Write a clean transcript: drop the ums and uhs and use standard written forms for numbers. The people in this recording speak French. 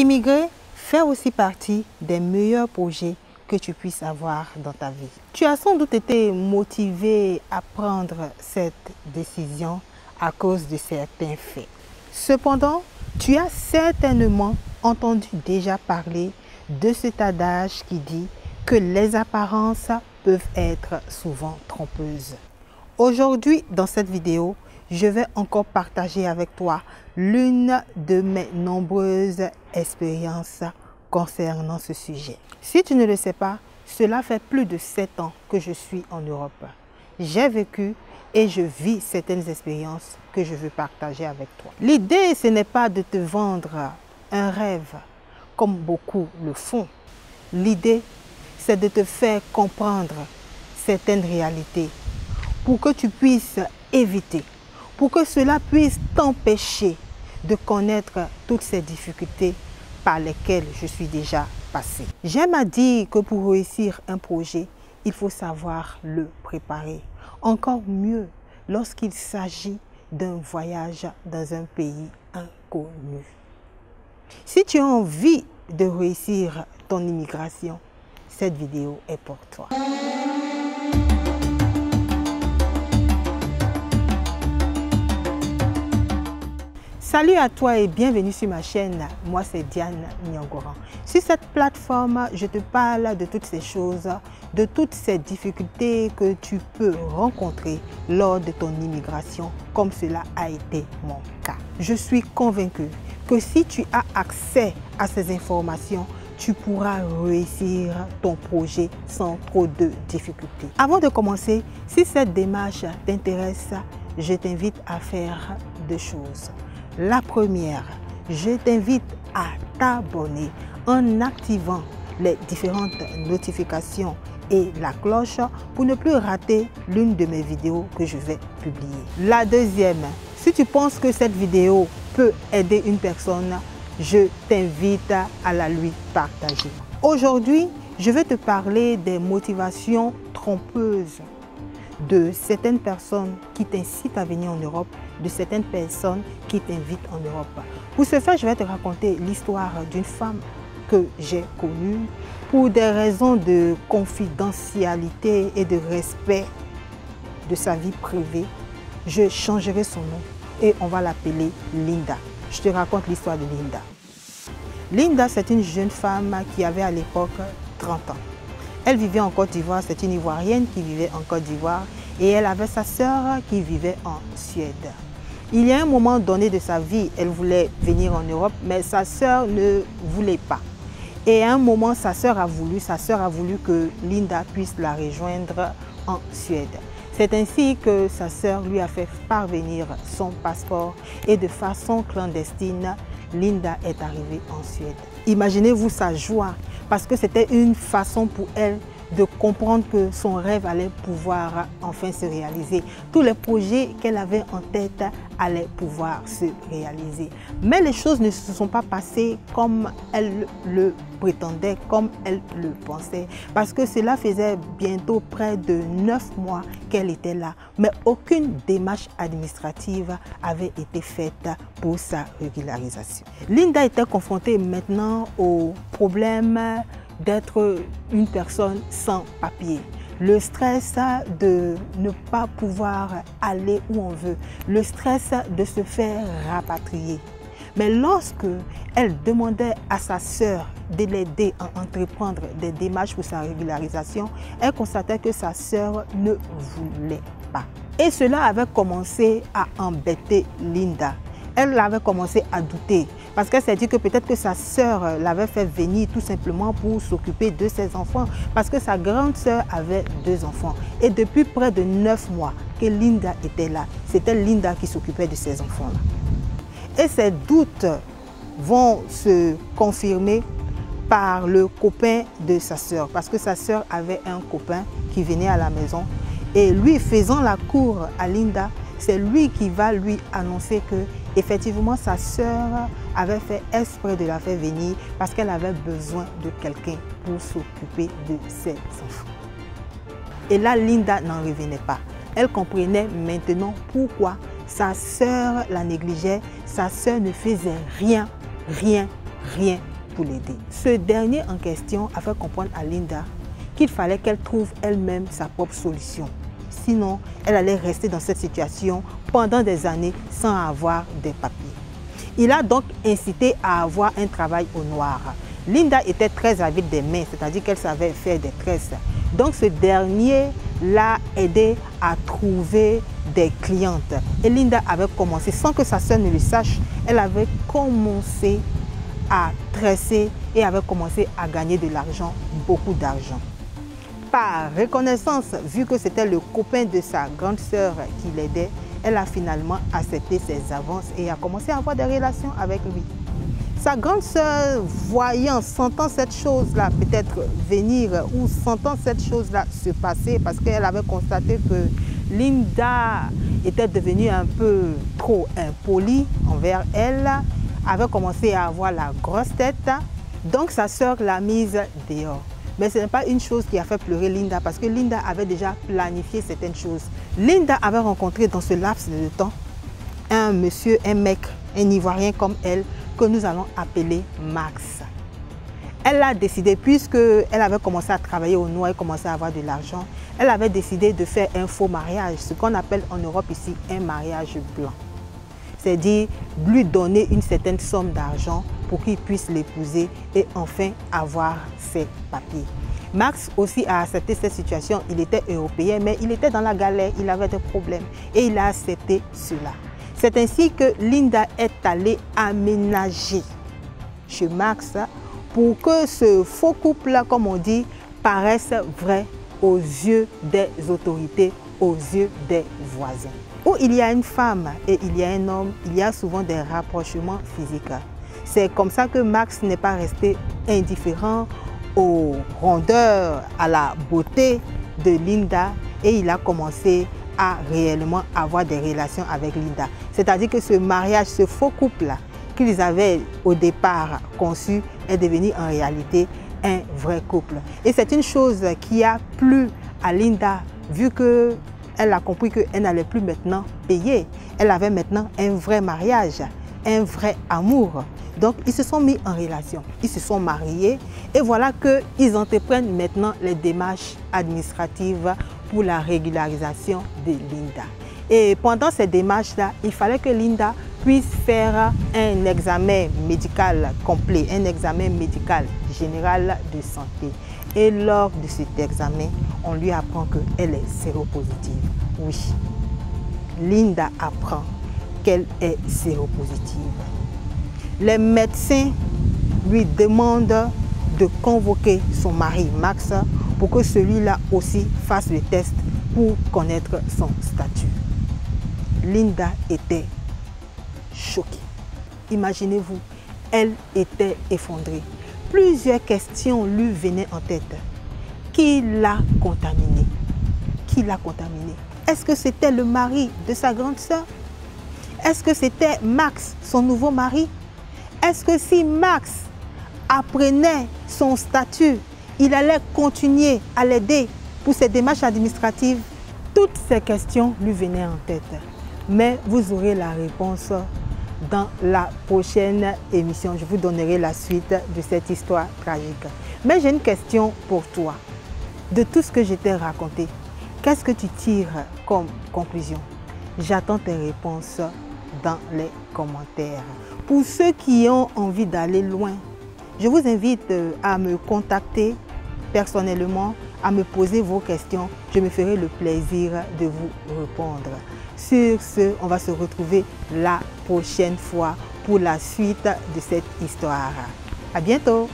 Immigrer fait aussi partie des meilleurs projets que tu puisses avoir dans ta vie. Tu as sans doute été motivé à prendre cette décision à cause de certains faits. Cependant, tu as certainement entendu déjà parler de cet adage qui dit que les apparences peuvent être souvent trompeuses. Aujourd'hui, dans cette vidéo, je vais encore partager avec toi l'une de mes nombreuses expériences concernant ce sujet. Si tu ne le sais pas, cela fait plus de 7 ans que je suis en Europe. J'ai vécu et je vis certaines expériences que je veux partager avec toi. L'idée, ce n'est pas de te vendre un rêve comme beaucoup le font. L'idée, c'est de te faire comprendre certaines réalités pour que tu puisses éviter, pour que cela puisse t'empêcher de connaître toutes ces difficultés par lesquelles je suis déjà passée. J'aime à dire que pour réussir un projet, il faut savoir le préparer. Encore mieux lorsqu'il s'agit d'un voyage dans un pays inconnu. Si tu as envie de réussir ton immigration, cette vidéo est pour toi. Salut à toi et bienvenue sur ma chaîne. Moi c'est Diane Nyangoran. Sur cette plateforme, je te parle de toutes ces choses, de toutes ces difficultés que tu peux rencontrer lors de ton immigration, comme cela a été mon cas. Je suis convaincue que si tu as accès à ces informations, tu pourras réussir ton projet sans trop de difficultés. Avant de commencer, si cette démarche t'intéresse, je t'invite à faire deux choses. La première, je t'invite à t'abonner en activant les différentes notifications et la cloche pour ne plus rater l'une de mes vidéos que je vais publier. La deuxième, si tu penses que cette vidéo peut aider une personne, je t'invite à la lui partager. Aujourd'hui, je vais te parler des motivations trompeuses de certaines personnes qui t'incitent à venir en Europe, de certaines personnes qui t'invitent en Europe. Pour ce faire, je vais te raconter l'histoire d'une femme que j'ai connue. Pour des raisons de confidentialité et de respect de sa vie privée, je changerai son nom et on va l'appeler Linda. Je te raconte l'histoire de Linda. Linda, c'est une jeune femme qui avait à l'époque 30 ans. Elle vivait en Côte d'Ivoire, c'est une Ivoirienne qui vivait en Côte d'Ivoire et elle avait sa sœur qui vivait en Suède. Il y a un moment donné de sa vie, elle voulait venir en Europe, mais sa sœur ne voulait pas. Et à un moment, sa sœur a voulu que Linda puisse la rejoindre en Suède. C'est ainsi que sa sœur lui a fait parvenir son passeport et de façon clandestine, Linda est arrivée en Suède. Imaginez-vous sa joie parce que c'était une façon pour elle de comprendre que son rêve allait pouvoir enfin se réaliser. Tous les projets qu'elle avait en tête allaient pouvoir se réaliser. Mais les choses ne se sont pas passées comme elle le prétendait, comme elle le pensait. Parce que cela faisait bientôt près de 9 mois qu'elle était là. Mais aucune démarche administrative avait été faite pour sa régularisation. Linda était confrontée maintenant au problème d'être une personne sans papier. Le stress de ne pas pouvoir aller où on veut. Le stress de se faire rapatrier. Mais lorsque elle demandait à sa sœur de l'aider à entreprendre des démarches pour sa régularisation, elle constatait que sa sœur ne voulait pas. Et cela avait commencé à embêter Linda. Elle avait commencé à douter parce qu'elle s'est dit que peut-être que sa sœur l'avait fait venir tout simplement pour s'occuper de ses enfants parce que sa grande sœur avait 2 enfants. Et depuis près de 9 mois que Linda était là, c'était Linda qui s'occupait de ces enfants-là. Et ces doutes vont se confirmer par le copain de sa sœur parce que sa sœur avait un copain qui venait à la maison et lui faisant la cour à Linda, c'est lui qui va lui annoncer que effectivement sa sœur avait fait exprès de la faire venir parce qu'elle avait besoin de quelqu'un pour s'occuper de ses enfants. Et là, Linda n'en revenait pas. Elle comprenait maintenant pourquoi sa sœur la négligeait. Sa sœur ne faisait rien pour l'aider. Ce dernier en question a fait comprendre à Linda qu'il fallait qu'elle trouve elle-même sa propre solution. Sinon, elle allait rester dans cette situation pendant des années sans avoir des papiers. Il a donc incité à avoir un travail au noir. Linda était très avide des mains, c'est-à-dire qu'elle savait faire des tresses. Donc ce dernier l'a aidé à trouver des clientes. Et Linda avait commencé, sans que sa sœur ne le sache, elle avait commencé à tresser et avait commencé à gagner de l'argent, beaucoup d'argent. Par reconnaissance, vu que c'était le copain de sa grande sœur qui l'aidait, elle a finalement accepté ses avances et a commencé à avoir des relations avec lui. Sa grande sœur, voyant, sentant cette chose-là peut-être venir ou sentant cette chose-là se passer, parce qu'elle avait constaté que Linda était devenue un peu trop impolie envers elle, avait commencé à avoir la grosse tête, donc sa sœur l'a mise dehors. Mais ce n'est pas une chose qui a fait pleurer Linda parce que Linda avait déjà planifié certaines choses. Linda avait rencontré dans ce laps de temps un monsieur, un mec, un Ivoirien comme elle, que nous allons appeler Max. Elle a décidé, puisqu'elle avait commencé à travailler au noir et commencé à avoir de l'argent, elle avait décidé de faire un faux mariage, ce qu'on appelle en Europe ici un mariage blanc. C'est-à-dire lui donner une certaine somme d'argent pour qu'il puisse l'épouser et enfin avoir ses papiers. Max aussi a accepté cette situation. Il était européen, mais il était dans la galère, il avait des problèmes et il a accepté cela. C'est ainsi que Linda est allée aménager chez Max pour que ce faux couple-là, comme on dit, paraisse vrai aux yeux des autorités, aux yeux des voisins. Où il y a une femme et il y a un homme, il y a souvent des rapprochements physiques. C'est comme ça que Max n'est pas resté indifférent aux rondeurs, à la beauté de Linda et il a commencé à réellement avoir des relations avec Linda. C'est-à-dire que ce mariage, ce faux couple-là qu'ils avaient au départ conçu est devenu en réalité un vrai couple. Et c'est une chose qui a plu à Linda vu que elle a compris qu'elle n'allait plus maintenant payer. Elle avait maintenant un vrai mariage, un vrai amour. Donc, ils se sont mis en relation, ils se sont mariés et voilà qu'ils entreprennent maintenant les démarches administratives pour la régularisation de Linda. Et pendant ces démarches-là, il fallait que Linda puisse faire un examen médical complet, un examen médical général de santé. Et lors de cet examen, on lui apprend qu'elle est séropositive. Oui, Linda apprend qu'elle est séropositive. Les médecins lui demandent de convoquer son mari Max pour que celui-là aussi fasse le test pour connaître son statut. Linda était choquée. Imaginez-vous, elle était effondrée. Plusieurs questions lui venaient en tête. Qui l'a contaminée? Qui l'a contaminée? Est-ce que c'était le mari de sa grande sœur? Est-ce que c'était Max, son nouveau mari? Est-ce que si Max apprenait son statut, il allait continuer à l'aider pour ses démarches administratives? Toutes ces questions lui venaient en tête. Mais vous aurez la réponse dans la prochaine émission. Je vous donnerai la suite de cette histoire tragique. Mais j'ai une question pour toi. De tout ce que je t'ai raconté, qu'est-ce que tu tires comme conclusion? J'attends tes réponses dans les commentaires. Pour ceux qui ont envie d'aller loin, je vous invite à me contacter personnellement, à me poser vos questions. Je me ferai le plaisir de vous répondre. Sur ce, on va se retrouver la prochaine fois pour la suite de cette histoire. À bientôt!